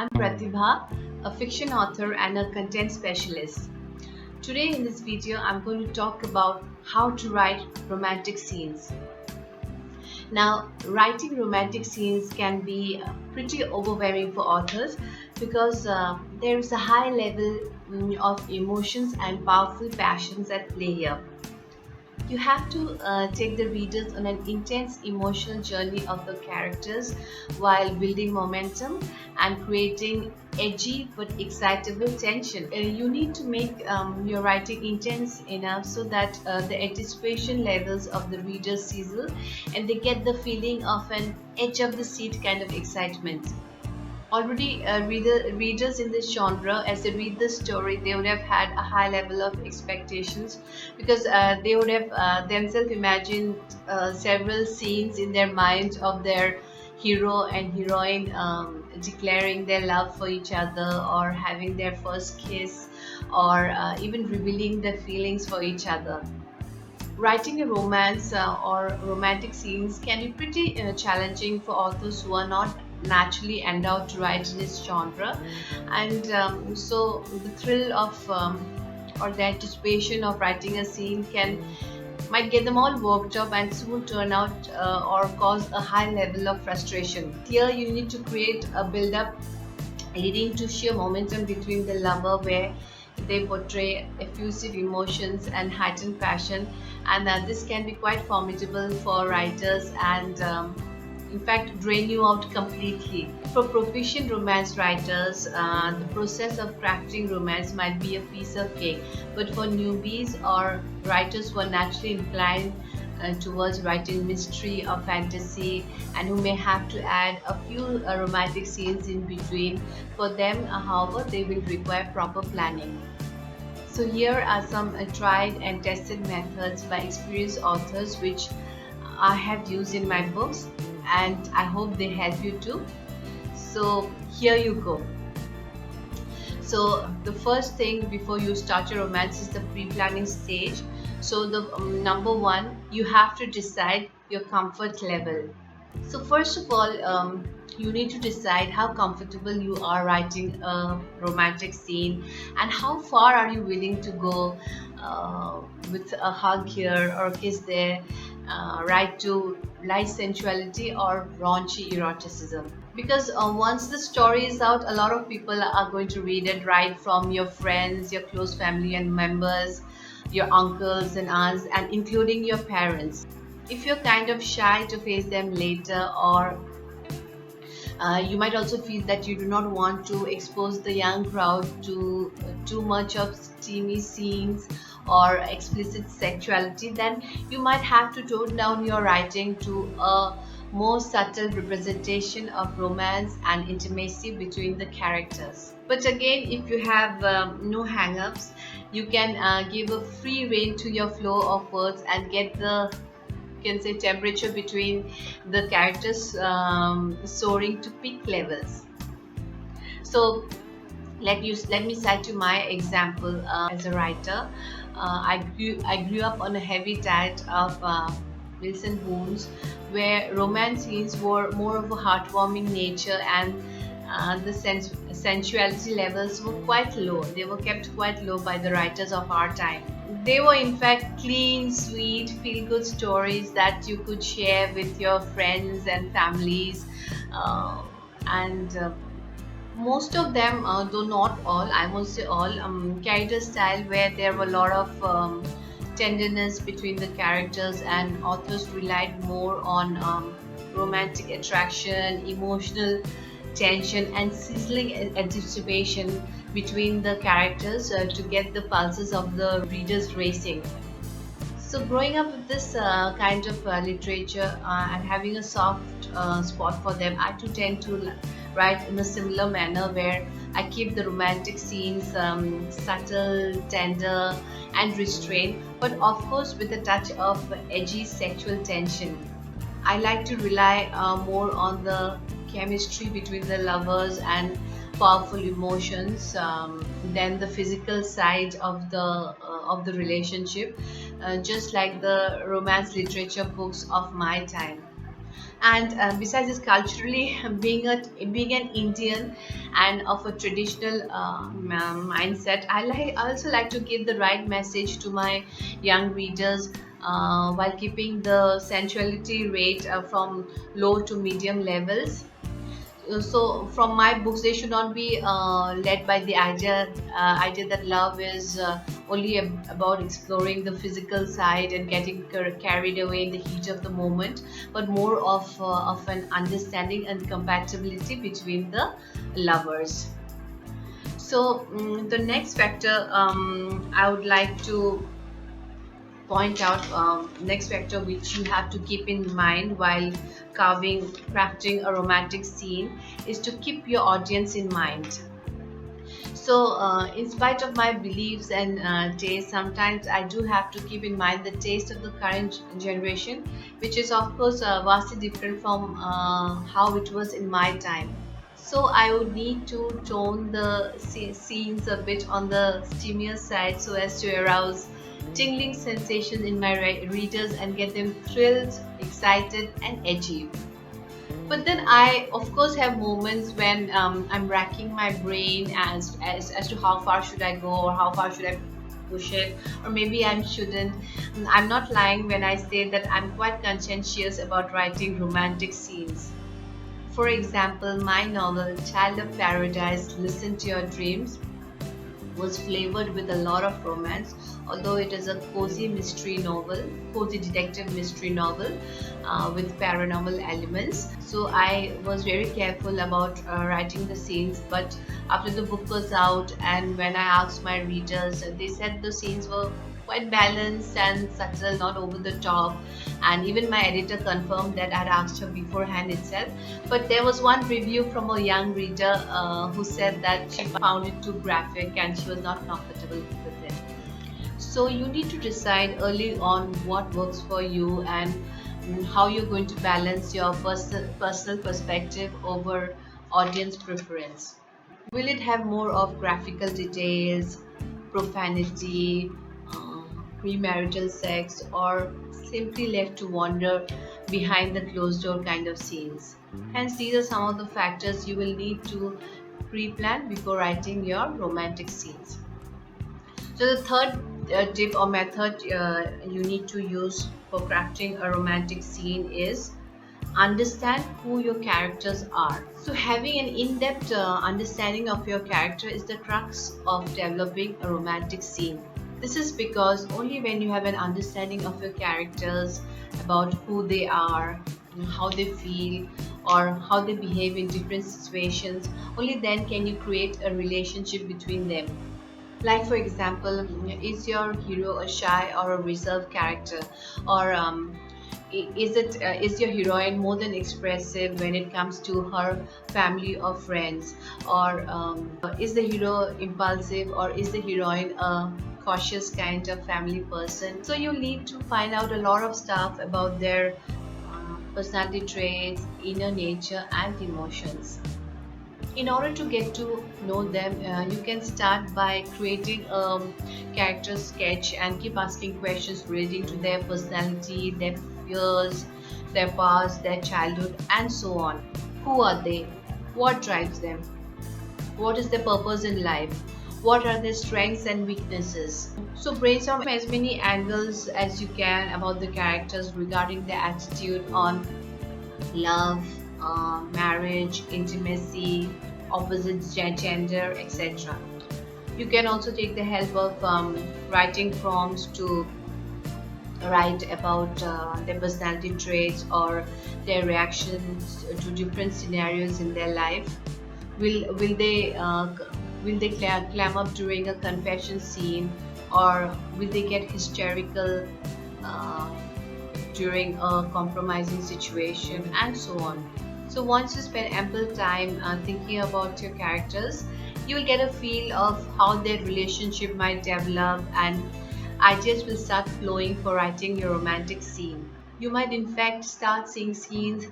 I'm Pratibha, a fiction author and a content specialist. Today in this video, I'm going to talk about how to write romantic scenes. Now, writing romantic scenes can be pretty overwhelming for authors because there is a high level of emotions and powerful passions at play here. You have to take the readers on an intense emotional journey of the characters while building momentum and creating edgy but excitable tension. You need to make your writing intense enough so that the anticipation levels of the readers sizzle and they get the feeling of an edge of the seat kind of excitement. Already readers in this genre, as they read the story, they would have had a high level of expectations because they would have themselves imagined several scenes in their mind of their hero and heroine declaring their love for each other, or having their first kiss, or even revealing their feelings for each other. Writing a romance or romantic scenes can be pretty challenging for authors who are not naturally endowed to write in this genre, and so the thrill of or the anticipation of writing a scene can might get them all worked up and soon turn out or cause a high level of frustration. Here you need to create a build up leading to sheer momentum between the lover, where they portray effusive emotions and heightened passion, and this can be quite formidable for writers and in fact drain you out completely. For proficient romance writers, the process of crafting romance might be a piece of cake, but for newbies or writers who are naturally inclined towards writing mystery or fantasy and who may have to add a few romantic scenes in between, for them, however, they will require proper planning. So here are some tried and tested methods by experienced authors which I have used in my books, and I hope they help you too. So here you go. So the first thing before you start your romance is the pre-planning stage. So the number one, you have to decide your comfort level. So first of all, you need to decide how comfortable you are writing a romantic scene and how far are you willing to go with a hug here or a kiss there, right to light sensuality or raunchy eroticism. Because once the story is out, a lot of people are going to read it, right from your friends, your close family and members, your uncles and aunts, and including your parents. If you're kind of shy to face them later, or you might also feel that you do not want to expose the young crowd to too much of steamy scenes or explicit sexuality, then you might have to tone down your writing to a more subtle representation of romance and intimacy between the characters. But again, if you have no hang-ups, you can give a free rein to your flow of words and get the, you can say, temperature between the characters soaring to peak levels. So let me cite you my example as a writer. I grew up on a heavy diet of Wilson Wounds, where romance scenes were more of a heartwarming nature, and the sensuality levels were quite low. They were kept quite low by the writers of our time. They were in fact clean, sweet, feel-good stories that you could share with your friends and families, and most of them, though not all, I won't say all, carried a style where there were a lot of tenderness between the characters, and authors relied more on romantic attraction, emotional tension, and sizzling anticipation between the characters to get the pulses of the readers racing. So growing up with this kind of literature and having a soft spot for them, I too tend to write in a similar manner, where I keep the romantic scenes subtle, tender, and restrained, but of course with a touch of edgy sexual tension. I like to rely more on the chemistry between the lovers and powerful emotions than the physical side of the relationship, just like the romance literature books of my time. And besides this, culturally, being an Indian and of a traditional mindset, I also like to give the right message to my young readers, while keeping the sensuality rate from low to medium levels. So from my books, they should not be led by the idea that love is only about exploring the physical side and getting carried away in the heat of the moment, but more of an understanding and compatibility between the lovers. So the next factor, I would like to point out, next factor which you have to keep in mind while crafting a romantic scene, is to keep your audience in mind. So in spite of my beliefs and taste, sometimes I do have to keep in mind the taste of the current generation, which is of course vastly different from how it was in my time. So I would need to tone the scenes a bit on the steamier side so as to arouse tingling sensations in my readers and get them thrilled, excited, and edgy. But then I, of course, have moments when I'm racking my brain as to how far should I go or how far should I push it, or maybe I shouldn't. I'm not lying when I say that I'm quite conscientious about writing romantic scenes. For example, my novel Child of Paradise, Listen to Your Dreams, was flavored with a lot of romance, although it is a cozy detective mystery novel with paranormal elements. So I was very careful about writing the scenes. But after the book was out, and when I asked my readers, they said the scenes were quite balanced and subtle, not over the top. And even my editor confirmed that I'd asked her beforehand itself. But there was one review from a young reader who said that she found it too graphic and she was not comfortable with it. So you need to decide early on what works for you and how you're going to balance your personal perspective over audience preference. Will it have more of graphical details, profanity, premarital sex, or simply left to wander behind the closed door kind of scenes? Hence, these are some of the factors you will need to pre plan before writing your romantic scenes. So, the third tip or method you need to use for crafting a romantic scene is understand who your characters are. So, having an in depth understanding of your character is the crux of developing a romantic scene. This is because only when you have an understanding of your characters, about who they are, how they feel, or how they behave in different situations, only then can you create a relationship between them. Like, for example, is your hero a shy or a reserved character? Or is your heroine more than expressive when it comes to her family or friends? Or is the hero impulsive, or is the heroine a cautious kind of family person? So you need to find out a lot of stuff about their personality traits, inner nature, and emotions. In order to get to know them, you can start by creating a character sketch and keep asking questions relating to their personality, their fears, their past, their childhood, and so on. Who are they? What drives them? What is their purpose in life? What are their strengths and weaknesses? So brainstorm as many angles as you can about the characters regarding their attitude on love, marriage, intimacy, opposite gender, etc. You can also take the help of writing prompts to write about their personality traits or their reactions to different scenarios in their life. Will they clam up during a confession scene, or will they get hysterical uh, during a compromising situation, and so on. So once you spend ample time thinking about your characters, you will get a feel of how their relationship might develop, and ideas will start flowing for writing your romantic scene. You might, in fact, start seeing scenes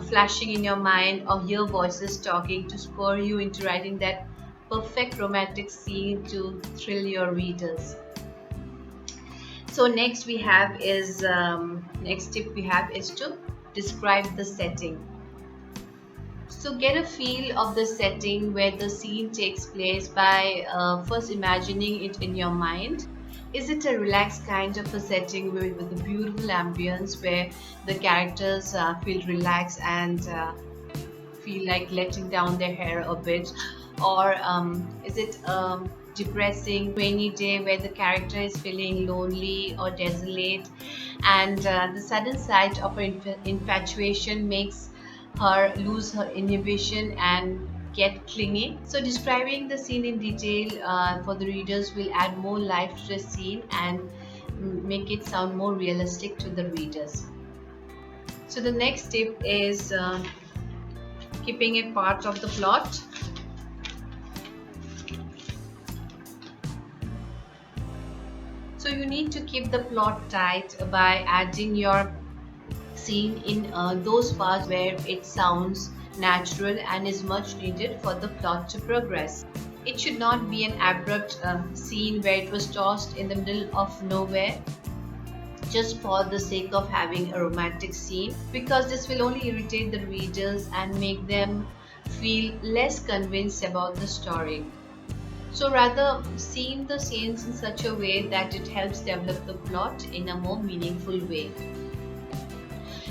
flashing in your mind, or hear voices talking to spur you into writing that perfect romantic scene to thrill your readers. So next tip we have is to describe the setting. So get a feel of the setting where the scene takes place by first imagining it in your mind. Is it a relaxed kind of a setting with a beautiful ambience where the characters feel relaxed and feel like letting down their hair a bit? Or is it depressing, rainy day where the character is feeling lonely or desolate and the sudden sight of her infatuation makes her lose her inhibition and get clingy? So describing the scene in detail for the readers will add more life to the scene and make it sound more realistic to the readers. So the next tip is keeping it part of the plot. So you need to keep the plot tight by adding your scene in those parts where it sounds natural and is much needed for the plot to progress. It should not be an abrupt scene where it was tossed in the middle of nowhere just for the sake of having a romantic scene, because this will only irritate the readers and make them feel less convinced about the story. So rather scene the scenes in such a way that it helps develop the plot in a more meaningful way.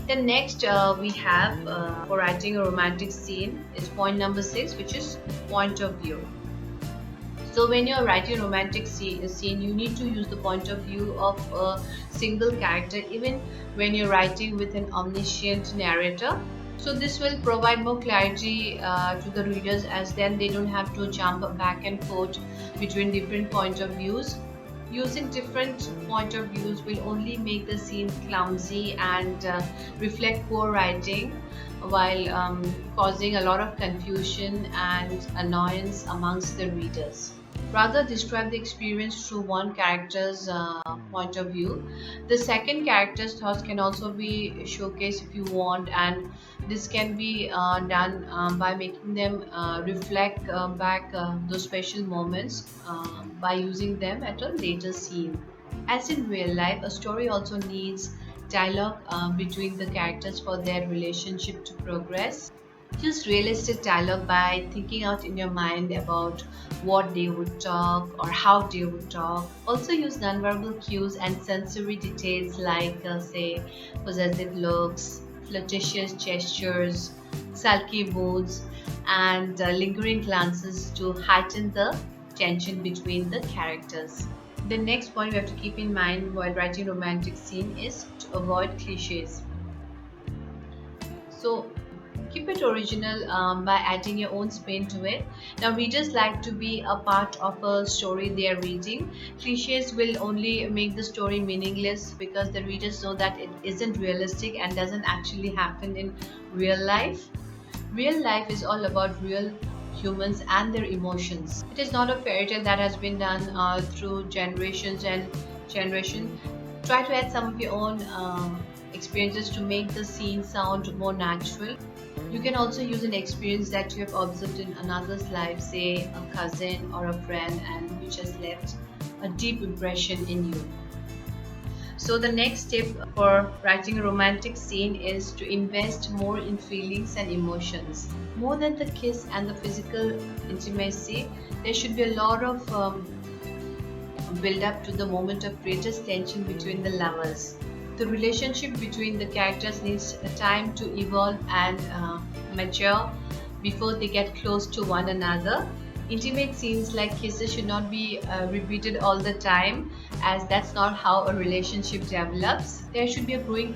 Then next we have for writing a romantic scene is point number 6, which is point of view. So when you're writing a romantic scene, you need to use the point of view of a single character, even when you're writing with an omniscient narrator. So this will provide more clarity to the readers, as then they don't have to jump back and forth between different point of views. Using different point of views will only make the scene clumsy and reflect poor writing, while causing a lot of confusion and annoyance amongst the readers. Rather describe the experience through one character's point of view. The second character's thoughts can also be showcased if you want, and this can be done by making them reflect back those special moments by using them at a later scene. As in real life, a story also needs dialogue between the characters for their relationship to progress. Use realistic dialogue by thinking out in your mind about what they would talk or how they would talk. Also use nonverbal cues and sensory details like say possessive looks, flirtatious gestures, sulky moods, and lingering glances to heighten the tension between the characters. The next point we have to keep in mind while writing romantic scene is to avoid cliches. So keep it original by adding your own spin to it. Now readers like to be a part of a story they are reading. Cliches will only make the story meaningless because the readers know that it isn't realistic and doesn't actually happen in real life. Real life is all about real humans and their emotions. It is not a fairy tale that has been done through generations and generations. Try to add some of your own experiences to make the scene sound more natural. You can also use an experience that you have observed in another's life, say a cousin or a friend, and which has left a deep impression in you. So the next tip for writing a romantic scene is to invest more in feelings and emotions. More than the kiss and the physical intimacy, there should be a lot of build up to the moment of greatest tension between the lovers. The relationship between the characters needs time to evolve and mature before they get close to one another. Intimate scenes like kisses should not be repeated all the time, as that's not how a relationship develops. There should be a growing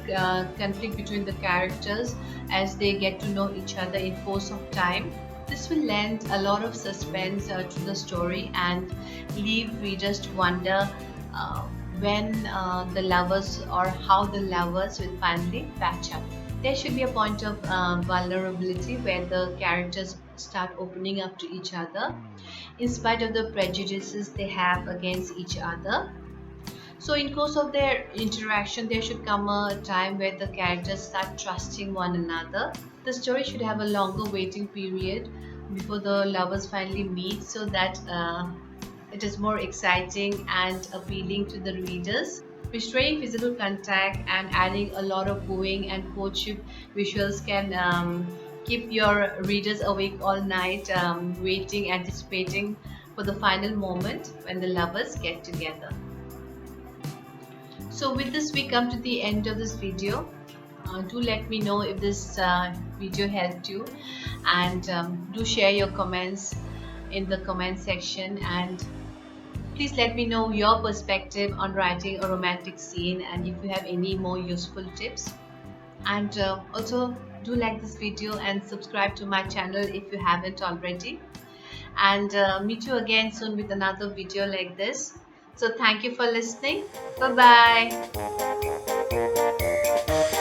conflict between the characters as they get to know each other in course of time. This will lend a lot of suspense to the story and leave readers to wonder when the lovers or how the lovers will finally patch up. There should be a point of vulnerability where the characters start opening up to each other in spite of the prejudices they have against each other. So in course of their interaction, there should come a time where the characters start trusting one another. The story should have a longer waiting period before the lovers finally meet, so that it is more exciting and appealing to the readers. Restoring physical contact and adding a lot of wooing and courtship visuals can keep your readers awake all night, waiting, anticipating for the final moment when the lovers get together. So with this, we come to the end of this video. Do let me know if this video helped you, and do share your comments in the comment section, and please let me know your perspective on writing a romantic scene, and if you have any more useful tips. And also do like this video and subscribe to my channel if you haven't already. And meet you again soon with another video like this. So thank you for listening. Bye bye.